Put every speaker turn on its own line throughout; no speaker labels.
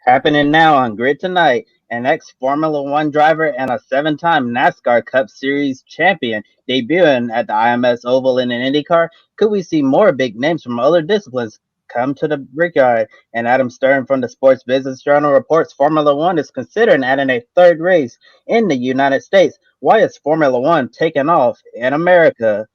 Happening now on Grid Tonight, an ex-Formula One driver and a seven-time NASCAR Cup Series champion debuting at the IMS Oval in an IndyCar. Could we see more big names from other disciplines come to the brickyard? And Adam Stern from the Sports Business Journal reports Formula One is considering adding a third race in the United States. Why is Formula One taking off in America?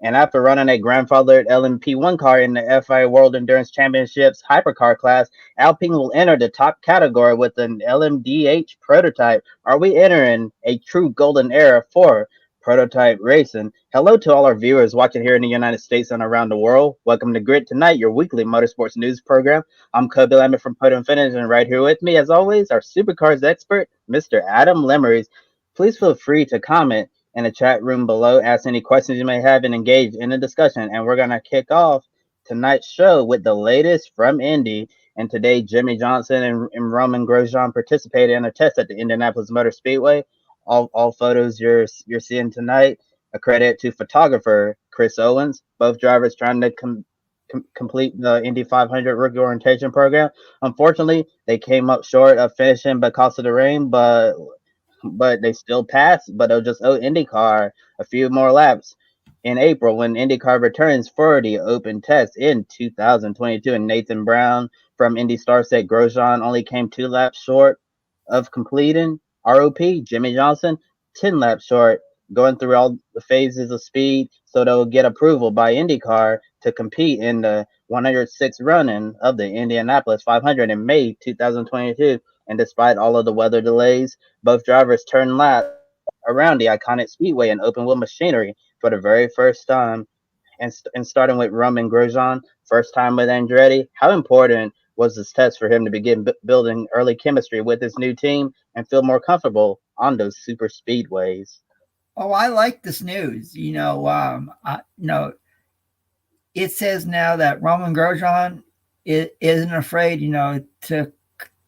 And after running a grandfathered LMP1 car in the FIA World Endurance Championships hypercar class, Alpine will enter the top category with an LMDh prototype. Are we entering a true golden era for prototype racing? Hello to all our viewers watching here in the United States and around the world. Welcome to Grid Tonight, your weekly motorsports news program. I'm Kobe Lambeth from Podium, and right here with me, as always, our Supercars expert, Mr. Adam Lemerise. Please feel free to comment in the chat room below. Ask any questions you may have and engage in the discussion. And we're going to kick off tonight's show with the latest from Indy. And today, Jimmie Johnson and Romain Grosjean participated in a test at the Indianapolis Motor Speedway. All photos you're seeing tonight, a credit to photographer Chris Owens. Both drivers trying to complete the Indy 500 rookie orientation program. Unfortunately, they came up short of finishing because of the rain, but they still passed, but they'll just owe IndyCar a few more laps in April when IndyCar returns for the open test in 2022. And Nathan Brown from Indy Star said Grosjean only came 2 laps short of completing ROP. Jimmie Johnson, 10 laps short, going through all the phases of speed, so they'll get approval by IndyCar to compete in the 106th running of the Indianapolis 500 in May 2022. And despite all of the weather delays, both drivers turned laps around the iconic speedway in open wheel machinery for the very first time. And starting with Romain Grosjean, first time with Andretti, how important was this test for him to begin building early chemistry with his new team and feel more comfortable on those super speedways?
Oh, I like this news. It says now that Romain Grosjean isn't afraid, to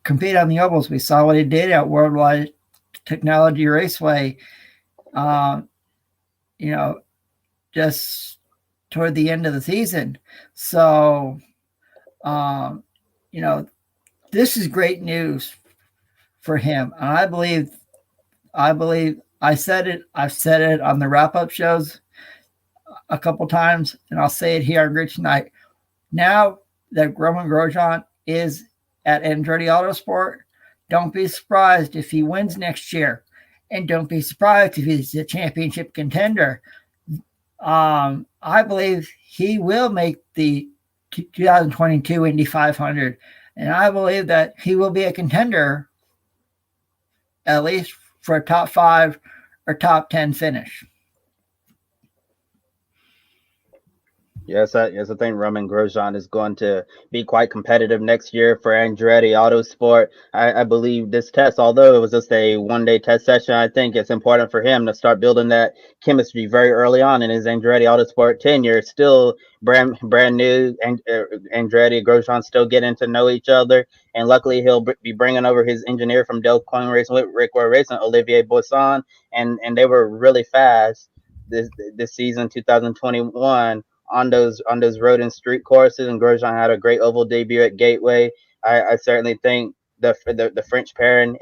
compete on the ovals. We saw what he did at Worldwide Technology Raceway, just toward the end of the season. So, this is great news for him. And I've said it on the wrap-up shows a couple times, and I'll say it here on Grid Tonight. Now that Romain Grosjean is at Andretti Autosport, don't be surprised if he wins next year, and don't be surprised if he's a championship contender. I believe he will make the 2022 Indy 500, and I believe that he will be a contender at least for a top 5 or top 10 finish.
Yes, I think Romain Grosjean is going to be quite competitive next year for Andretti Autosport. I believe this test, although it was just a one-day test session, I think it's important for him to start building that chemistry very early on in his Andretti Autosport tenure. Still brand new, and Andretti Grosjean still getting to know each other, and luckily he'll be bringing over his engineer from Del Coin Racing with Rick Ware Racing, Olivier Boisson, and they were really fast this season, 2021. On those road and street courses, and Grosjean had a great oval debut at Gateway. I certainly think the French pairing,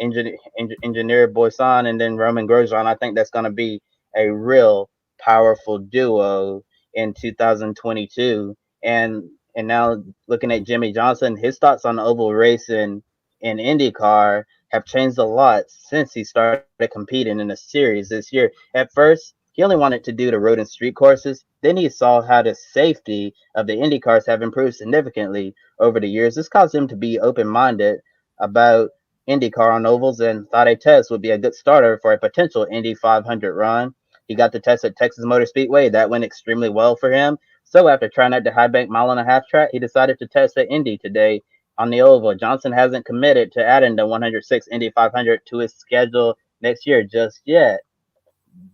engineer Boisson and then Romain Grosjean, I think that's going to be a real powerful duo in 2022. And now looking at Jimmie Johnson, his thoughts on oval racing in IndyCar have changed a lot since he started competing in the series this year. At first, he only wanted to do the road and street courses. Then he saw how the safety of the Indy cars have improved significantly over the years. This caused him to be open-minded about IndyCar on ovals and thought a test would be a good starter for a potential Indy 500 run. He got the test at Texas Motor Speedway. That went extremely well for him. So after trying out the high bank mile-and-a-half track, he decided to test at Indy today on the oval. Johnson hasn't committed to adding the 106 Indy 500 to his schedule next year just yet.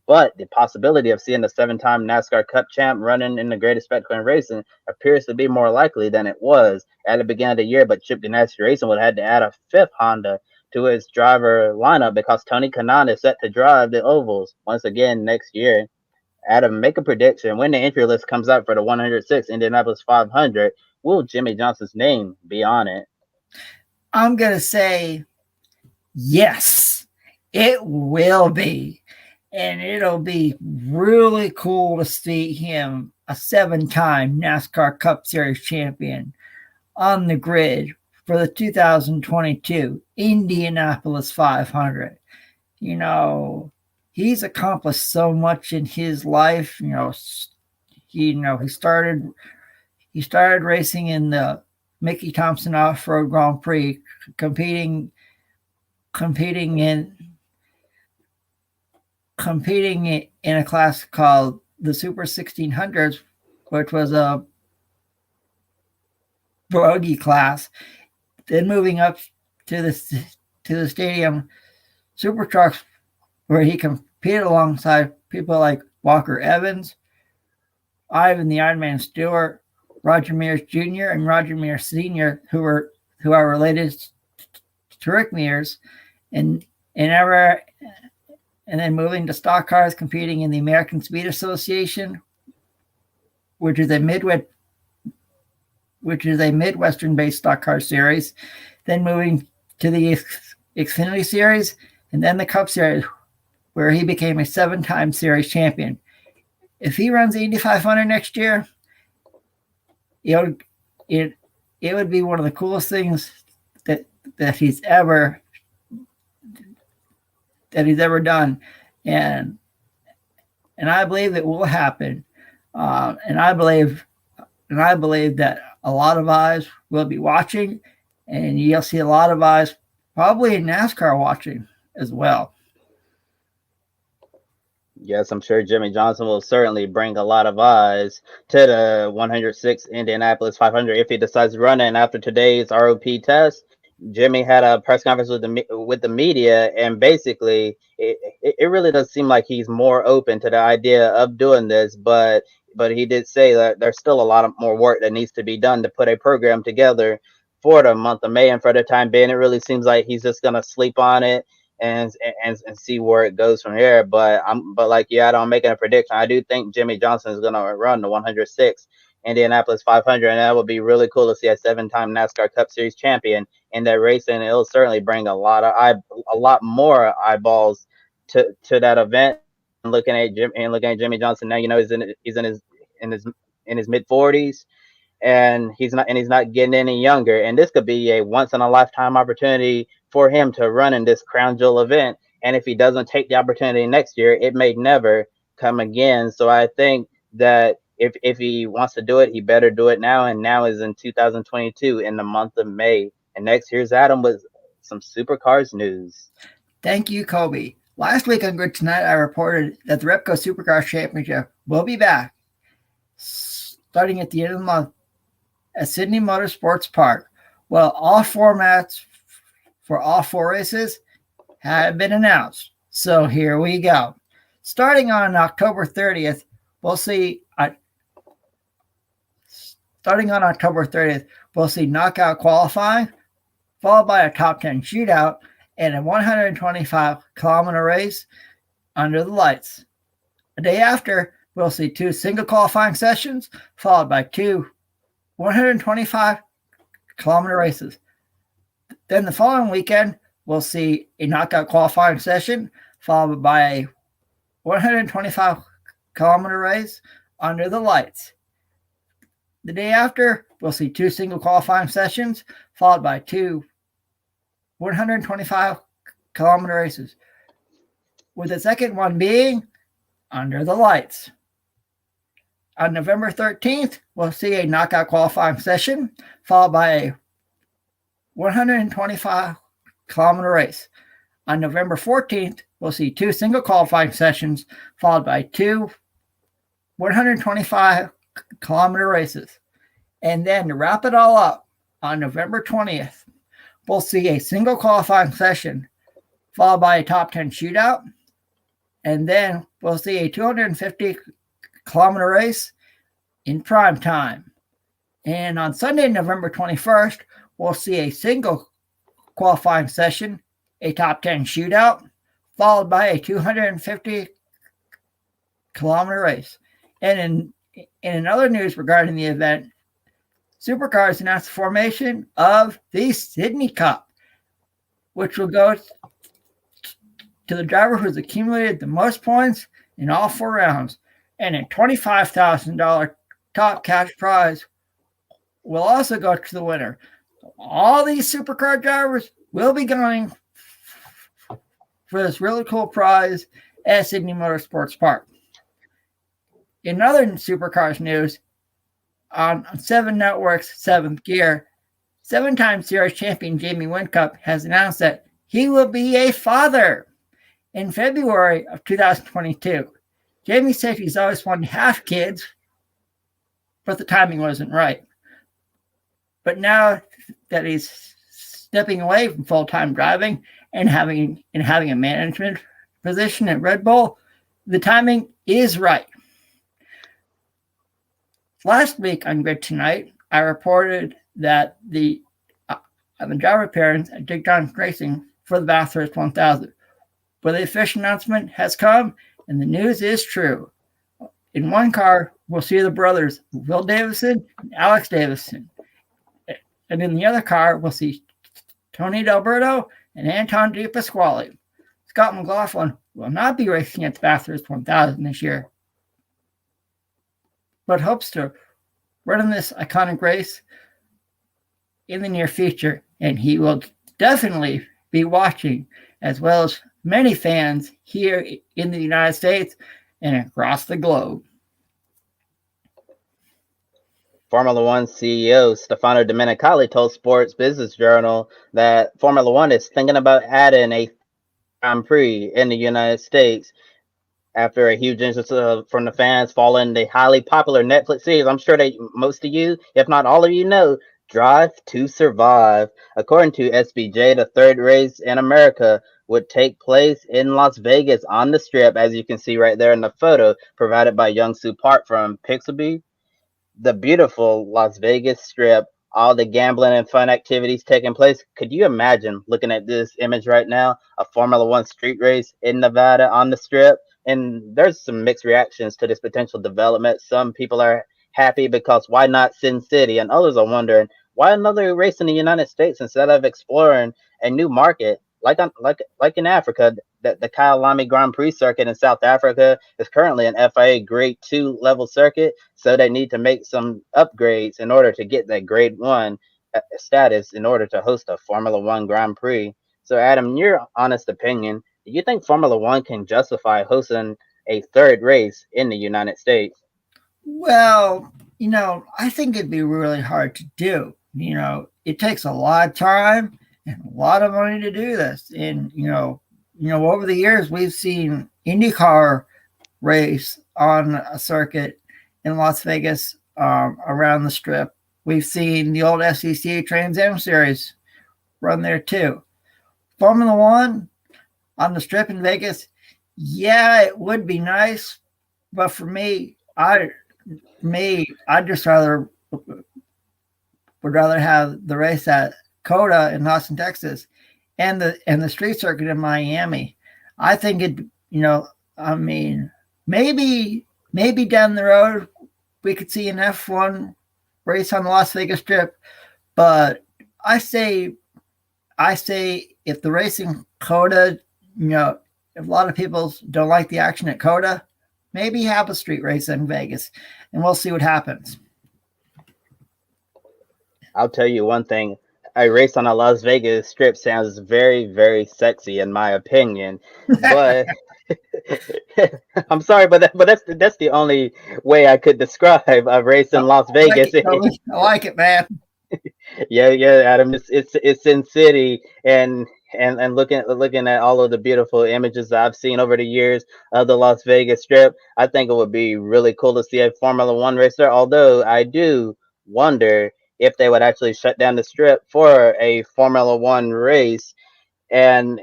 But the possibility of seeing the seven-time NASCAR Cup champ running in the greatest spectacle in racing appears to be more likely than it was at the beginning of the year. But Chip Ganassi Racing would have had to add a fifth Honda to his driver lineup because Tony Kanaan is set to drive the ovals once again next year. Adam, make a prediction. When the entry list comes out for the 106 Indianapolis 500, will Jimmie Johnson's name be on it?
I'm going to say yes, it will be. And it'll be really cool to see him, a 7-time NASCAR Cup Series champion, on the grid for the 2022 Indianapolis 500. You know, he's accomplished so much in his life. He started racing in the Mickey Thompson Off-Road Grand Prix, competing in a class called the Super 1600s, which was a buggy class. Then moving up to the stadium super trucks, where he competed alongside people like Walker Evans, Ivan the Ironman Stewart, Roger Mears Jr. and Roger Mears Sr., who are related to Rick Mears, and then moving to stock cars, competing in the American Speed Association, which is a Midwestern-based stock car series. Then moving to the Xfinity Series, and then the Cup Series, where he became a 7-time series champion. If he runs the Indy 500 next year, it would be one of the coolest things that he's ever done, and I believe it will happen, and I believe that a lot of eyes will be watching, and you'll see a lot of eyes probably in NASCAR watching as well.
Yes, I'm sure Jimmie Johnson will certainly bring a lot of eyes to the 106 Indianapolis 500 if he decides to run it. And after today's ROP test, Jimmie had a press conference with the media, and basically it really does seem like he's more open to the idea of doing this, but he did say that there's still a lot of more work that needs to be done to put a program together for the month of May. And for the time being, it really seems like he's just gonna sleep on it and see where it goes from here. But like you, I'm making a prediction. I do think Jimmie Johnson is gonna run the 106 Indianapolis 500, and that would be really cool to see a 7-time NASCAR Cup Series champion in that race, and it'll certainly bring a lot more eyeballs to that event. And looking at Jimmie Johnson now, he's in his mid 40s, and he's not getting any younger. And this could be a once in a lifetime opportunity for him to run in this crown jewel event. And if he doesn't take the opportunity next year, it may never come again. So I think that if he wants to do it, he better do it now. And now is in 2022 in the month of May. And next, here's Adam with some Supercars news.
Thank you, Kobe. Last week on Grid Tonight, I reported that the Repco Supercars Championship will be back starting at the end of the month at Sydney Motorsports Park. Well, all formats for all 4 races have been announced. So here we go. Starting on October 30th, we'll see knockout qualifying, followed by a top 10 shootout and a 125-kilometer race under the lights. The day after, we'll see 2 single qualifying sessions, followed by 2 125-kilometer races. Then the following weekend, we'll see a knockout qualifying session, followed by a 125-kilometer race under the lights. The day after, we'll see 2 single qualifying sessions, followed by 2 125-kilometer races, with the second one being under the lights. On November 13th, we'll see a knockout qualifying session, followed by a 125-kilometer race. On November 14th, we'll see 2 single qualifying sessions, followed by 2 125-kilometer races. And then to wrap it all up, on November 20th, we'll see a single qualifying session, followed by a top 10 shootout. And then we'll see a 250-kilometer race in prime time. And on Sunday, November 21st, we'll see a single qualifying session, a top 10 shootout, followed by a 250-kilometer race. And in other news regarding the event, Supercars announced the formation of the Sydney Cup. which will go to the driver who's accumulated the most points in all 4 rounds. And a $25,000 top cash prize will also go to the winner. All these supercar drivers will be going for this really cool prize at Sydney Motorsports Park. In other supercars news, on 7 Networks' 7th Gear, 7-time series champion Jimmie Whincup has announced that he will be a father in February of 2022. Jimmie said he's always wanted to have kids, but the timing wasn't right. But now that he's stepping away from full-time driving and having a management position at Red Bull, the timing is right. Last week on Grid Tonight, I reported that the driver appearance at Dick Johnson Racing for the Bathurst 1000. But the official announcement has come, and the news is true. In one car, we'll see the brothers Will Davison and Alex Davison. And in the other car, we'll see Tony D'Alberto and Anton De Pasquale. Scott McLaughlin will not be racing at the Bathurst 1000 this year, but hopes to run in this iconic race in the near future, and he will definitely be watching, as well as many fans here in the United States and across the globe.
Formula One CEO Stefano Domenicali told Sports Business Journal that Formula One is thinking about adding a Grand Prix in the United States after a huge interest from the fans following the highly popular Netflix series. I'm sure that most of you, if not all of you, know Drive to Survive. According to SBJ, the third race in America would take place in Las Vegas on the Strip, as you can see right there in the photo provided by Young-Soo Park from Pixelby. The beautiful Las Vegas Strip, all the gambling and fun activities taking place. Could you imagine looking at this image right now, a Formula One street race in Nevada on the Strip? And there's some mixed reactions to this potential development. Some people are happy because why not Sin City? And others are wondering, why another race in the United States instead of exploring a new market like in Africa? The Kyalami Grand Prix circuit in South Africa is currently an FIA Grade 2 level circuit, so they need to make some upgrades in order to get that Grade 1 status in order to host a Formula One Grand Prix. So, Adam, in your honest opinion, do you think Formula One can justify hosting a third race in the United States?
Well, I think it'd be really hard to do. It takes a lot of time and a lot of money to do this. And, over the years, we've seen IndyCar race on a circuit in Las Vegas around the Strip. We've seen the old SEC Trans Am Series run there too. Formula One on the Strip in Vegas, yeah, it would be nice, but for me, I'd just would rather have the race at COTA in Austin, Texas, and the street circuit in Miami. I think maybe down the road we could see an F1 race on the Las Vegas Strip, but I say if the racing COTA, if a lot of people don't like the action at COTA, maybe have a street race in Vegas, and we'll see what happens.
I'll tell you one thing. A race on a Las Vegas Strip sounds very, very sexy in my opinion. But I'm sorry, but that's the only way I could describe a race in Las Vegas.
I like it, man.
Yeah, Adam. It's Sin City, and looking at all of the beautiful images that I've seen over the years of the Las Vegas Strip, I think it would be really cool to see a Formula One race there. Although I do wonder if they would actually shut down the Strip for a Formula One race and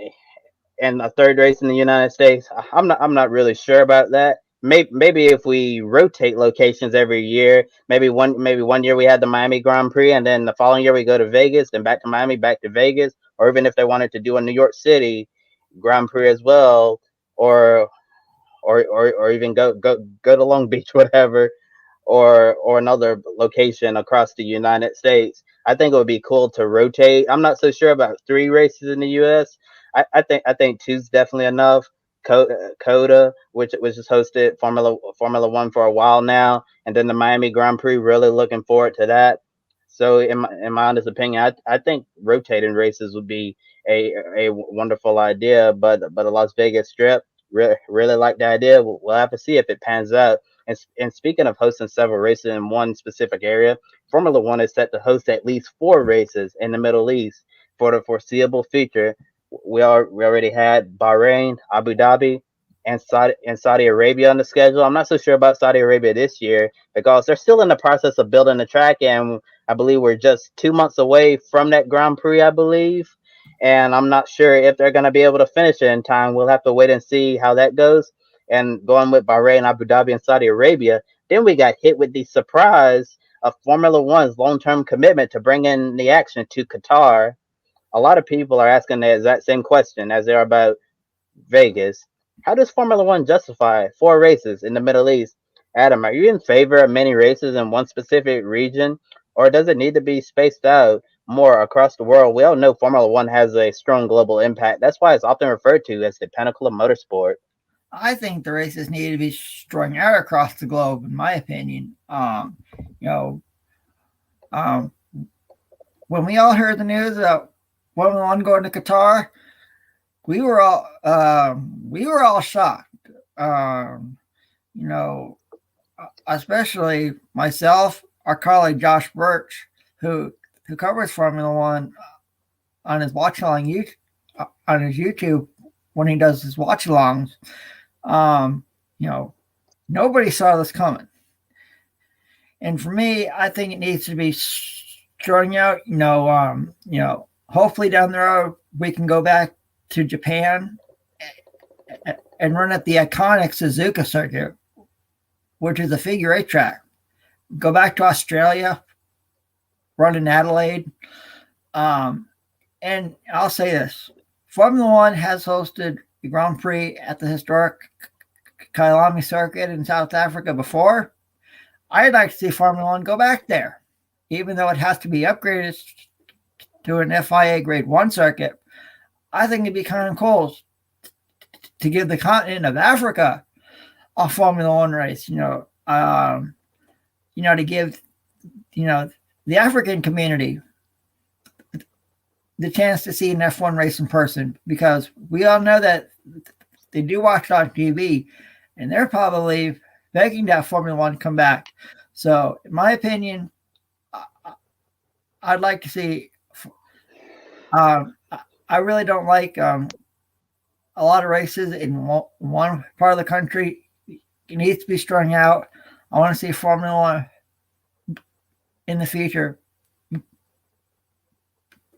a third race in the United States. I'm not really sure about that. Maybe if we rotate locations every year, maybe one year we had the Miami Grand Prix, and then the following year we go to Vegas, then back to Miami, back to Vegas, or even if they wanted to do a New York City Grand Prix as well, or even go to Long Beach, whatever, or another location across the United States. I think it would be cool to rotate. I'm not so sure about 3 races in the U.S. I think two's definitely enough. Coda, which has hosted Formula One for a while now, and then the Miami Grand Prix. Really looking forward to that. So, in my honest opinion, I think rotating races would be a wonderful idea. But the Las Vegas Strip, really like the idea. We'll have to see if it pans out. And speaking of hosting several races in one specific area, Formula One is set to host at least 4 races in the Middle East for the foreseeable future. We already had Bahrain, Abu Dhabi, and Saudi Arabia on the schedule. I'm not so sure about Saudi Arabia this year because they're still in the process of building the track, and I believe we're just 2 months away from that Grand Prix, I believe. And I'm not sure if they're going to be able to finish it in time. We'll have to wait and see how that goes. And going with Bahrain, Abu Dhabi, and Saudi Arabia, then we got hit with the surprise of Formula One's long-term commitment to bring in the action to Qatar. A lot of people are asking the exact same question as they are about Vegas. How does Formula One justify 4 races in the Middle East? Adam, are you in favor of many races in one specific region, or does it need to be spaced out more across the world? We all know Formula One has a strong global impact. That's why it's often referred to as the pinnacle of motorsport.
I think the races need to be strung out across the globe, in my opinion. You know, um, when we all heard the news about Formula One going to Qatar, we were all shocked. You know, especially myself, our colleague Josh Birch, who covers Formula One on his watch along on his YouTube when he does his watch alongs. You know, nobody saw this coming. And for me, I think it needs to be strung out. Hopefully down the road we can go back to Japan and run at the iconic Suzuka circuit, which is a figure eight track. Go back to Australia, run in Adelaide. And I'll say this, Formula One has hosted the Grand Prix at the historic Kyalami circuit in South Africa before. I'd like to see Formula One go back there, even though it has to be upgraded to an FIA Grade 1 circuit. I think it'd be kind of cool to give the continent of Africa a Formula One race, to give, the African community the chance to see an F1 race in person, because we all know that they do watch it on TV, and they're probably begging to have Formula One come back. So, in my opinion, I'd like to see. I really don't like a lot of races in one part of the country. It needs to be strung out. I want to see Formula One in the future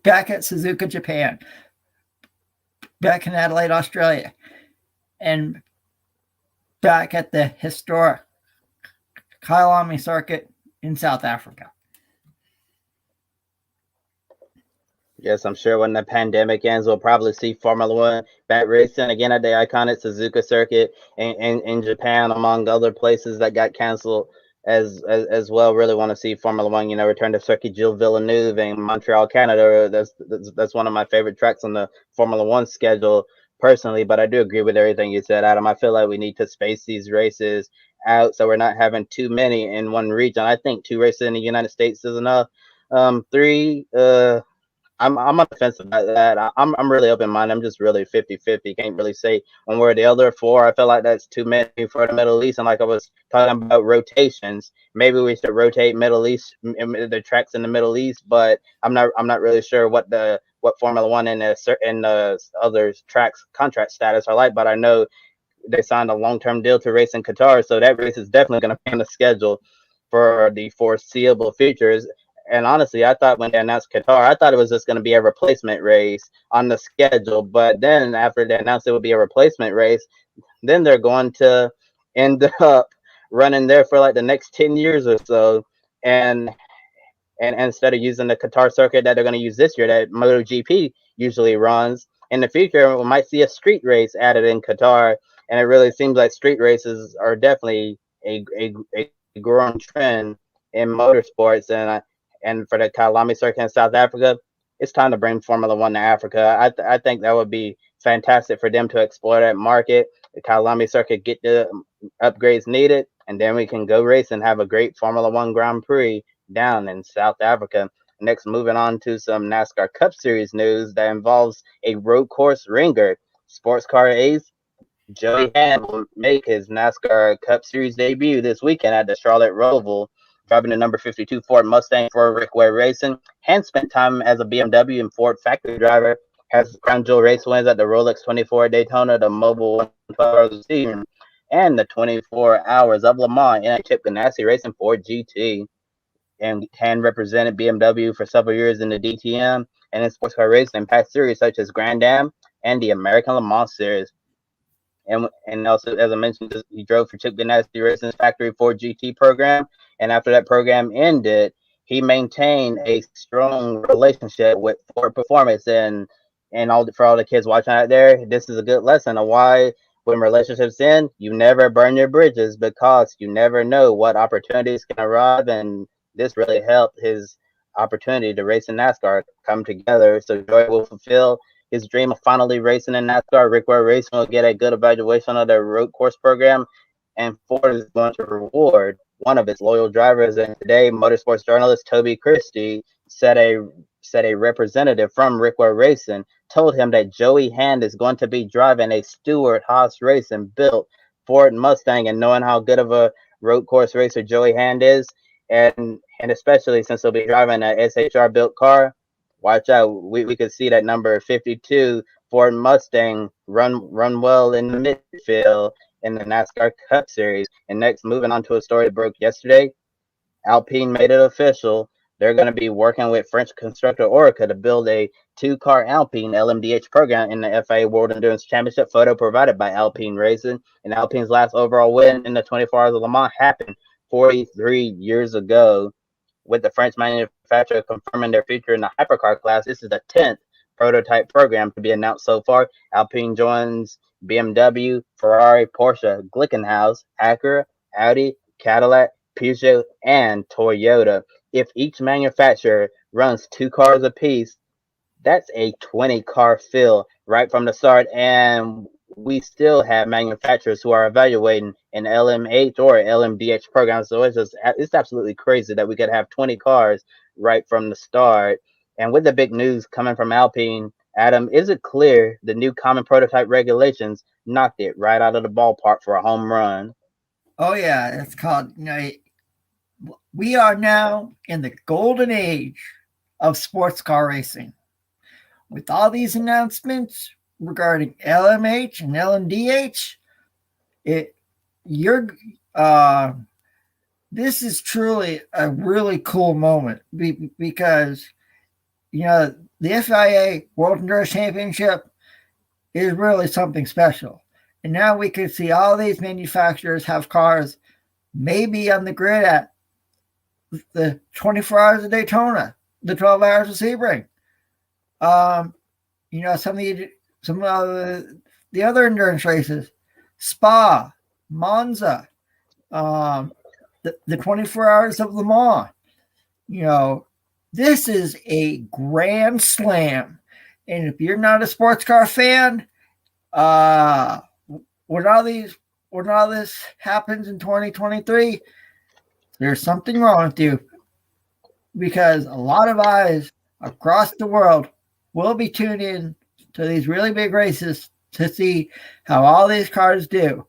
back at Suzuka, Japan, back in Adelaide, Australia, and back at the historic Kyalami circuit in South Africa.
Yes, I'm sure when the pandemic ends, we'll probably see Formula One back racing again at the iconic Suzuka circuit in Japan, among other places that got canceled as well. Really want to see Formula One, return to Circuit Gilles Villeneuve in Montreal, Canada. That's one of my favorite tracks on the Formula One schedule personally. But I do agree with everything you said, Adam. I feel like we need to space these races out so we're not having too many in one region. I think 2 races in the United States is enough. 3. I'm on the fence about that. I'm really open minded. I'm just really 50-50. Can't really say one way or the other. 4, I feel like that's too many for the Middle East. And like I was talking about rotations, maybe we should rotate Middle East, the tracks in the Middle East. But I'm not really sure what Formula One and the other tracks contract status are like. But I know they signed a long-term deal to race in Qatar, so that race is definitely going to be on the schedule for the foreseeable futures. And honestly, I thought when they announced Qatar, I thought it was just going to be a replacement race on the schedule. But then after they announced it would be a replacement race, then they're going to end up running there for like the next 10 years or so. And instead of using the Qatar circuit that they're going to use this year, that MotoGP usually runs, in the future, we might see a street race added in Qatar. And it really seems like street races are definitely a growing trend in motorsports. and for the Kyalami circuit in South Africa, it's time to bring Formula One to Africa. I think that would be fantastic for them to explore that market. The Kyalami circuit get the upgrades needed, and then we can go race and have a great Formula One Grand Prix down in South Africa. Next, moving on to some NASCAR Cup Series news that involves a road course ringer. Sports car ace Joey Hand will make his NASCAR Cup Series debut this weekend at the Charlotte Roval, driving the number 52 Ford Mustang for Rick Ware Racing. Hand spent time as a BMW and Ford factory driver, has crown jewel race wins at the Rolex 24 Daytona, the Mobile 12 Hours of Season, and the 24 Hours of Le Mans in a Chip Ganassi Racing Ford GT. And Hand represented BMW for several years in the DTM and in sports car racing in past series such as Grand Am and the American Le Mans Series. And also, as I mentioned, he drove for Chip Ganassi Racing's Factory Ford GT program. And after that program ended, he maintained a strong relationship with Ford Performance. And for all the kids watching out there, this is a good lesson of why when relationships end, you never burn your bridges because you never know what opportunities can arrive. And this really helped his opportunity to race in NASCAR come together. So Joy will fulfill his dream of finally racing in NASCAR. Rick Ware Racing will get a good evaluation of their road course program, and Ford is going to reward one of its loyal drivers. And today, motorsports journalist Toby Christie said a representative from Rick Ware Racing told him that Joey Hand is going to be driving a Stewart Haas Racing built Ford Mustang, and knowing how good of a road course racer Joey Hand is, and especially since he'll be driving a SHR built car, watch out. We could see that number 52 Ford Mustang run well in the midfield in the NASCAR Cup Series. And next, moving on to a story that broke yesterday, Alpine made it official. They're going to be working with French constructor Orica to build a two-car Alpine LMDh program in the FIA World Endurance Championship. Photo provided by Alpine Racing. And Alpine's last overall win in the 24 Hours of Le Mans happened 43 years ago, with the French manufacturer confirming their future in the hypercar class. This is the 10th prototype program to be announced so far. Alpine joins BMW, Ferrari, Porsche, Glickenhaus, Acura, Audi, Cadillac, Peugeot, and Toyota. If each manufacturer runs 2 cars apiece, that's a 20-car fill right from the start. And we still have manufacturers who are evaluating an LMH or LMDh program. So it's absolutely crazy that we could have 20 cars right from the start. And with the big news coming from Alpine, Adam, is it clear the new common prototype regulations knocked it right out of the ballpark for a home run?
Oh yeah, it's called. We are now in the golden age of sports car racing. With all these announcements regarding LMH and LMDh, this is truly a really cool moment because the FIA World Endurance Championship is really something special. And now we can see all these manufacturers have cars maybe on the grid at the 24 Hours of Daytona, the 12 Hours of Sebring. Some of the other endurance races, Spa, Monza, the 24 Hours of Le Mans. This is a grand slam. And if you're not a sports car fan, when all this happens in 2023, there's something wrong with you, because a lot of eyes across the world will be tuned in to these really big races to see how all these cars do.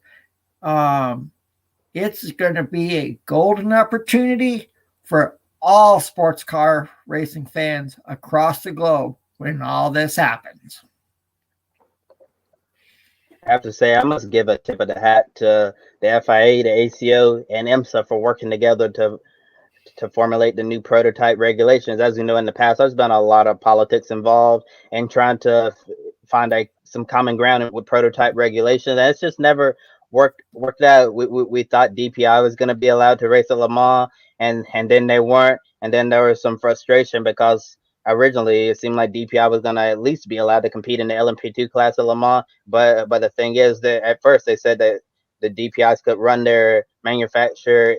It's going to be a golden opportunity for all sports car racing fans across the globe when all this happens.
I have to say, I must give a tip of the hat to the FIA, the ACO, and IMSA for working together to formulate the new prototype regulations. As you know, in the past, there's been a lot of politics involved in trying to find some common ground with prototype regulations. And it's just never worked out. We thought DPI was going to be allowed to race at Le Mans, and then they weren't. And then there was some frustration because originally it seemed like DPI was going to at least be allowed to compete in the LMP2 class at Le Mans. But the thing is that at first they said that the DPIs could run their manufacturer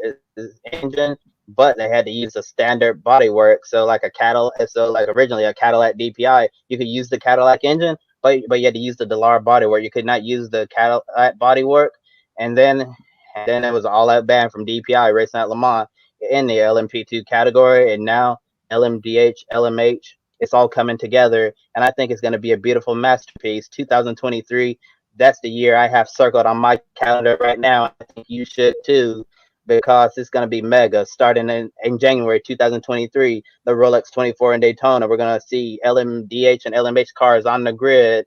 engine, but they had to use a standard bodywork. So like a Cadillac, so like originally a Cadillac DPI, you could use the Cadillac engine, but you had to use the Delar bodywork. You could not use the Cadillac bodywork, and then it was all out ban from DPI racing at Le Mans in the LMP2 category, and now LMDh, LMH, it's all coming together, and I think it's going to be a beautiful masterpiece. 2023, that's the year I have circled on my calendar right now. I think you should too, because it's going to be mega. Starting in January 2023, the Rolex 24 in Daytona, we're going to see LMDh and LMH cars on the grid.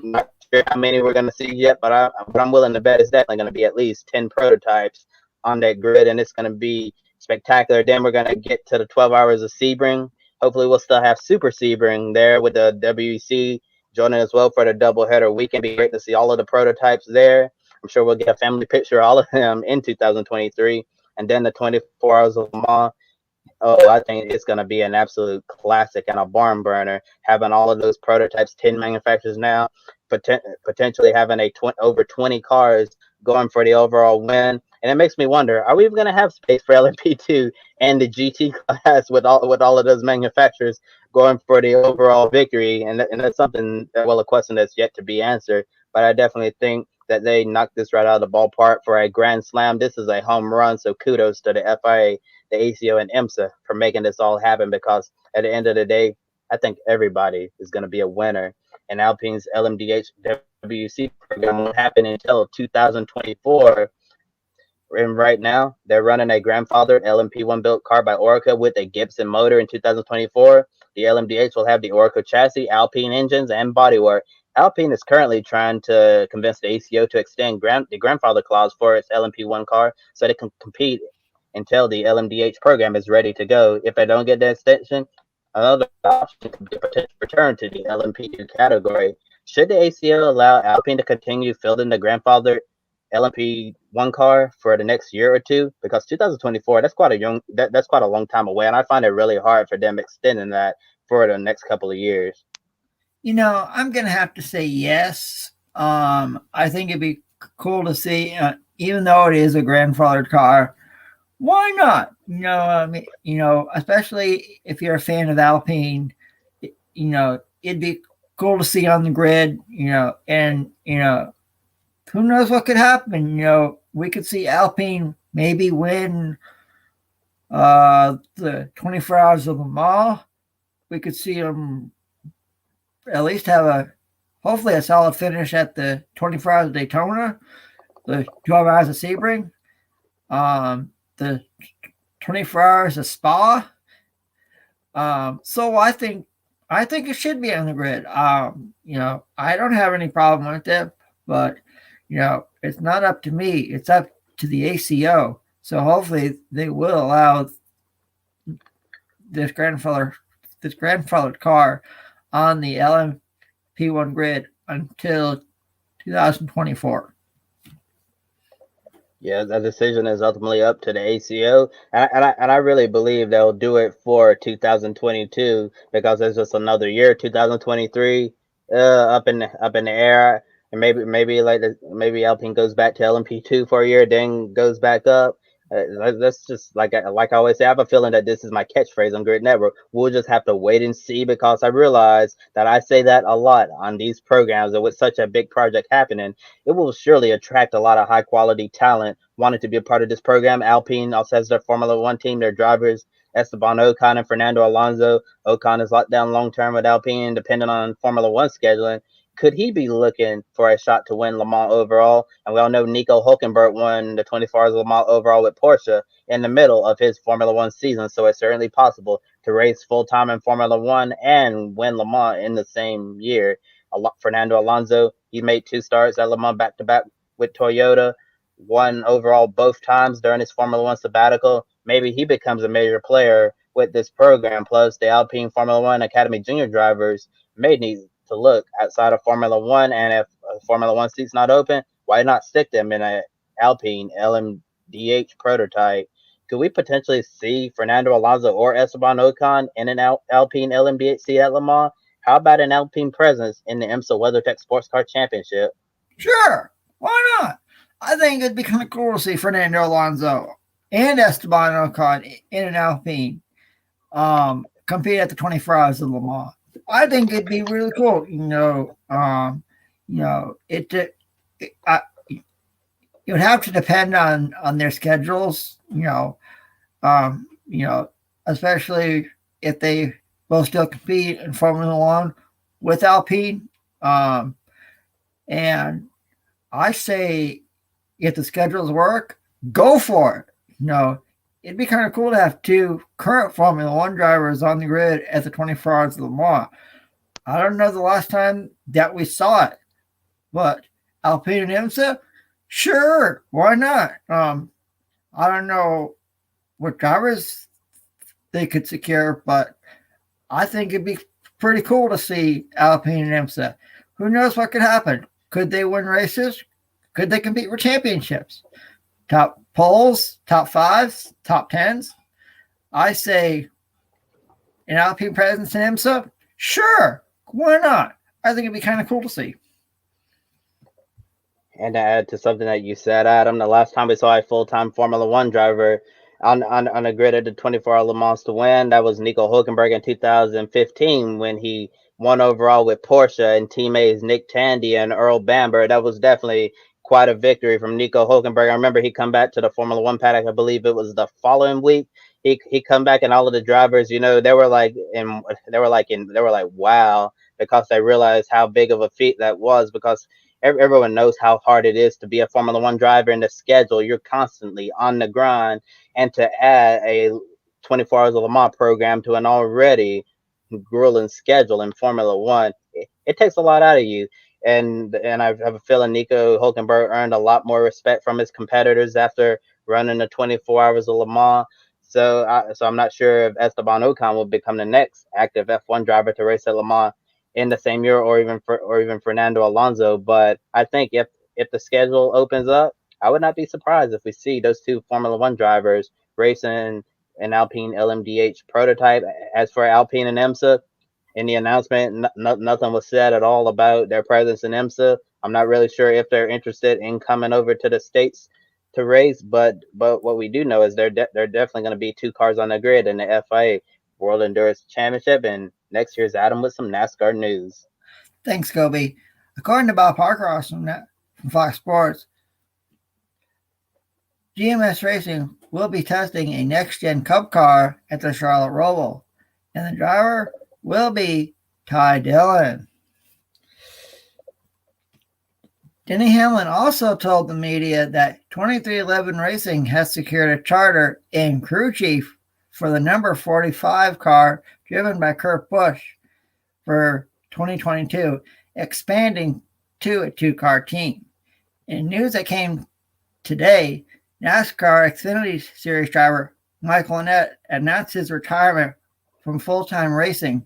I'm not sure how many we're going to see yet, but I'm willing to bet it's definitely going to be at least 10 prototypes on that grid, and it's going to be spectacular. Then we're going to get to the 12 hours of Sebring. Hopefully, we'll still have Super Sebring there with the WEC joining as well for the doubleheader weekend. Be great to see all of the prototypes there. I'm sure we'll get a family picture of all of them in 2023. And then the 24 hours of Le Mans. Oh, I think it's going to be an absolute classic and a barn burner. Having all of those prototypes, 10 manufacturers now, potentially having over 20 cars going for the overall win. And it makes me wonder: are we even going to have space for LMP2 and the GT class with all of those manufacturers going for the overall victory? And that's something, well, a question that's yet to be answered. But I definitely think that they knocked this right out of the ballpark for a grand slam. This is a home run. So kudos to the FIA, the ACO, and IMSA for making this all happen, because at the end of the day, I think everybody is going to be a winner. And Alpine's LMDh WC program won't happen until 2024. And right now, they're running a grandfathered LMP1 built car by Orica with a Gibson motor in 2024. The LMDh will have the Orica chassis, Alpine engines, and bodywork. Alpine is currently trying to convince the ACO to extend the grandfather clause for its LMP1 car so they can compete until the LMDh program is ready to go. If they don't get the extension, another option could be a potential return to the LMP2 category. Should the ACO allow Alpine to continue fielding the grandfather LMP1 car for the next year or two? Because 2024, that's quite a long time away, and I find it really hard for them extending that for the next couple of years.
I'm going to have to say yes. I think it'd be cool to see, even though it is a grandfathered car, why not? Especially if you're a fan of Alpine, it'd be cool to see on the grid, and, who knows what could happen? We could see Alpine maybe win the 24 hours of Le Mans. We could see them at least have hopefully a solid finish at the 24 hours of Daytona, the 12 hours of Sebring, the 24 hours of Spa. So I think it should be on the grid. I don't have any problem with it, but it's not up to me. It's up to the ACO. So hopefully they will allow this grandfathered car on the LMP1 grid until 2024.
Yeah, that decision is ultimately up to the ACO, and I really believe they'll do it for 2022, because there's just another year, 2023, up in the air, and maybe Alpine goes back to LMP2 for a year, then goes back up. That's just like I always say. I have a feeling that this is my catchphrase on Grid Network. We'll just have to wait and see, because I realize that I say that a lot on these programs, and with such a big project happening, it will surely attract a lot of high quality talent wanting to be a part of this program. Alpine also has their Formula One team, their drivers Esteban Ocon and Fernando Alonso. Ocon is locked down long term with Alpine, depending on Formula One scheduling. Could he be looking for a shot to win Le Mans overall? And we all know Nico Hulkenberg won the 24 Hours of Le Mans overall with Porsche in the middle of his Formula One season, so it's certainly possible to race full time in Formula One and win Le Mans in the same year. Fernando Alonso, he made 2 starts at Le Mans back to back with Toyota, won overall both times during his Formula One sabbatical. Maybe he becomes a major player with this program. Plus, the Alpine Formula One Academy junior drivers may need to look outside of Formula One, and if a Formula One seat's not open, why not stick them in an Alpine LMDh prototype? Could we potentially see Fernando Alonso or Esteban Ocon in an Alpine LMDh seat at Le Mans? How about an Alpine presence in the IMSA WeatherTech Sports Car Championship?
Sure, why not? I think it'd be kind of cool to see Fernando Alonso and Esteban Ocon in an Alpine compete at the 24 Hours of Le Mans. I think it'd be really cool. It would have to depend on their schedules. Especially if they both still compete in Formula One with Alpine. And I say, if the schedules work, go for it. It'd be kind of cool to have two current Formula One drivers on the grid at the 24 Hours of Le Mans. I don't know the last time that we saw it, but Alpine and IMSA, sure, why not? I don't know what drivers they could secure, but I think it'd be pretty cool to see Alpine and IMSA. Who knows what could happen? Could they win races? Could they compete for championships? Top poles, top fives, top tens? I say an Alpine presence in IMSA? Sure, why not? I think it'd be kind of cool to see.
And to add to something that you said, Adam, the last time we saw a full-time Formula One driver on a grid at the 24-hour Le Mans to win, that was Nico Hülkenberg in 2015 when he won overall with Porsche and teammates Nick Tandy and Earl Bamber. That was definitely quite a victory from Nico Hülkenberg. I remember he come back to the Formula One paddock. I believe it was the following week. He come back, and all of the drivers, they were like, wow, because they realized how big of a feat that was, because everyone knows how hard it is to be a Formula One driver in the schedule. You're constantly on the grind, and to add a 24 Hours of Le Mans program to an already grueling schedule in Formula One, it takes a lot out of you. And I have a feeling Nico Hülkenberg earned a lot more respect from his competitors after running the 24 Hours of Le Mans. So I'm not sure if Esteban Ocon will become the next active F1 driver to race at Le Mans in the same year, or even Fernando Alonso. But I think if the schedule opens up, I would not be surprised if we see those two Formula One drivers racing an Alpine LMDh prototype. As for Alpine and IMSA, in the announcement, nothing was said at all about their presence in IMSA. I'm not really sure if they're interested in coming over to the States to race, but what we do know is they're definitely going to be two cars on the grid in the FIA World Endurance Championship, and next year's Adam with some NASCAR news.
Thanks, Kobe. According to Bob Parker from Fox Sports, GMS Racing will be testing a next-gen Cup car at the Charlotte Roval, and the driver will be Ty Dillon. Denny Hamlin also told the media that 2311 Racing has secured a charter and crew chief for the number 45 car driven by Kurt Busch for 2022, expanding to a two-car team. In news that came today, NASCAR Xfinity Series driver Michael Annett announced his retirement from full-time racing.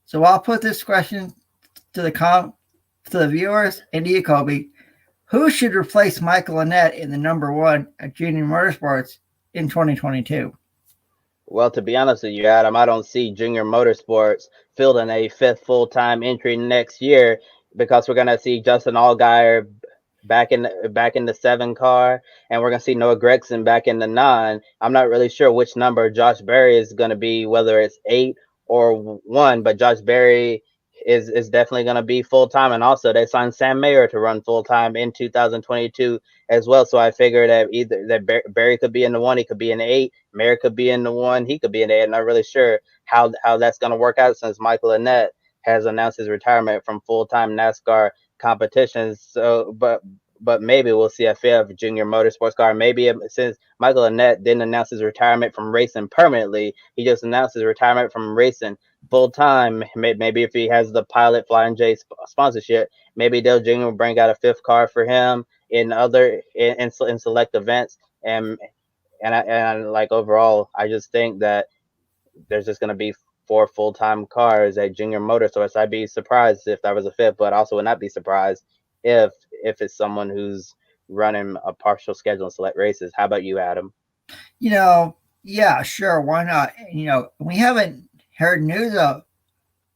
So I'll put this question to the viewers and to you, Kobe. Who should replace Michael Annett in the number one at Junior Motorsports in 2022?
Well, to be honest with you, Adam, I don't see Junior Motorsports fielding a fifth full-time entry next year, because we're going to see Justin Allgaier back in the 7 car, and we're going to see Noah Gragson back in the 9. I'm not really sure which number Josh Berry is going to be, whether it's 8 or 1, but Josh Berry is definitely going to be full-time. And also they signed Sam Mayer to run full-time in 2022 as well. So I figured that either that Berry could be in the 1, he could be in the 8, Mayer could be in the 1, he could be in the 8. I'm not really sure how that's going to work out, since Michael Annett has announced his retirement from full-time NASCAR competitions. So but maybe we'll see a fifth Junior Motorsports car. Maybe since Michael Annett didn't announce his retirement from racing permanently, he just announced his retirement from racing full-time. Maybe if he has the Pilot Flying J sponsorship, maybe Dale Jr. will bring out a fifth car for him in select events. And like overall, I just think that there's just going to be 4 full-time cars at Junior Motorsports. I'd be surprised if that was a fifth, but also would not be surprised if it's someone who's running a partial schedule and select races. How about you, Adam?
Yeah, sure, why not? We haven't heard news of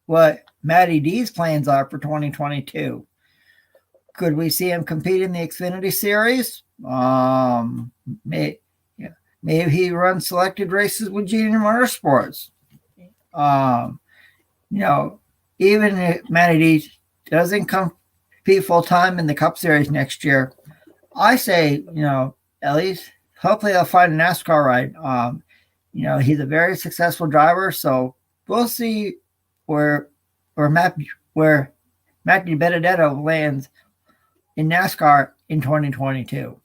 what Matty D's plans are for 2022. Could we see him compete in the Xfinity Series? Maybe he runs selected races with Junior Motorsports. Even if Matty doesn't compete full time in the Cup Series next year, I say, at least hopefully they'll find a NASCAR ride. He's a very successful driver, so we'll see where Matt DiBenedetto lands in NASCAR in 2022.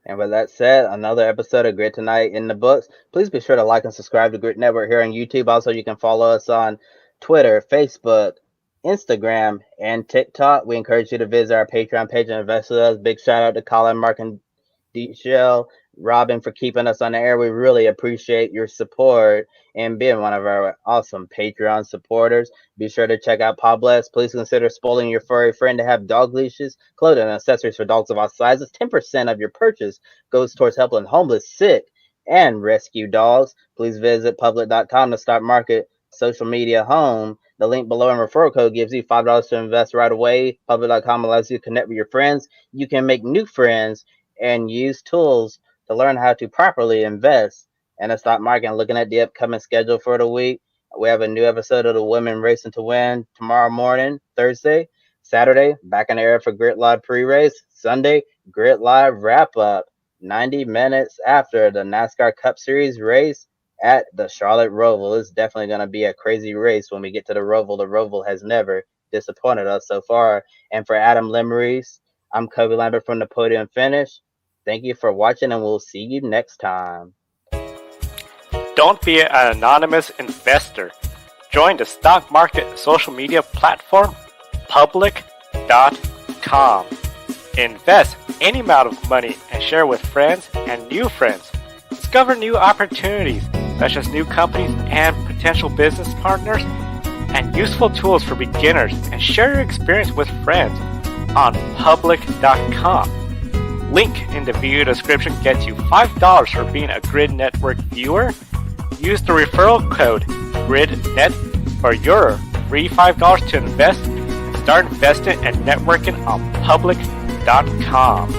And with that said, another episode of Grid Tonight in the books. Please be sure to like and subscribe to Grid Network here on YouTube. Also, you can follow us on Twitter, Facebook, Instagram, and TikTok. We encourage you to visit our Patreon page and invest with us. Big shout out to Colin, Mark, and DeShell, Robin for keeping us on the air. We really appreciate your support and being one of our awesome Patreon supporters. Be sure to check out Podbless. Please consider spoiling your furry friend to have dog leashes, clothing, and accessories for dogs of all sizes. 10% of your purchase goes towards helping homeless, sick, and rescue dogs. Please visit public.com to start market social media home. The link below and referral code gives you $5 to invest right away. Public.com allows you to connect with your friends. You can make new friends and use tools to learn how to properly invest in a stock market. And looking at the upcoming schedule for the week, we have a new episode of the Women Racing to Win tomorrow morning, Thursday. Saturday, back in the air for Grid Live pre-race. Sunday, Grid Live wrap-up 90 minutes after the NASCAR Cup Series race at the Charlotte Roval. It's definitely going to be a crazy race when we get to the Roval. The Roval has never disappointed us so far. And for Adam Lemerise, I'm Kobe Lambert from the Podium Finish. Thank you for watching, and we'll see you next time.
Don't be an anonymous investor. Join the stock market social media platform, public.com. Invest any amount of money and share with friends and new friends. Discover new opportunities, such as new companies and potential business partners, and useful tools for beginners, and share your experience with friends on public.com. Link in the video description gets you $5 for being a Grid Network viewer. Use the referral code GRIDnet for your free $5 to invest and start investing and networking on public.com.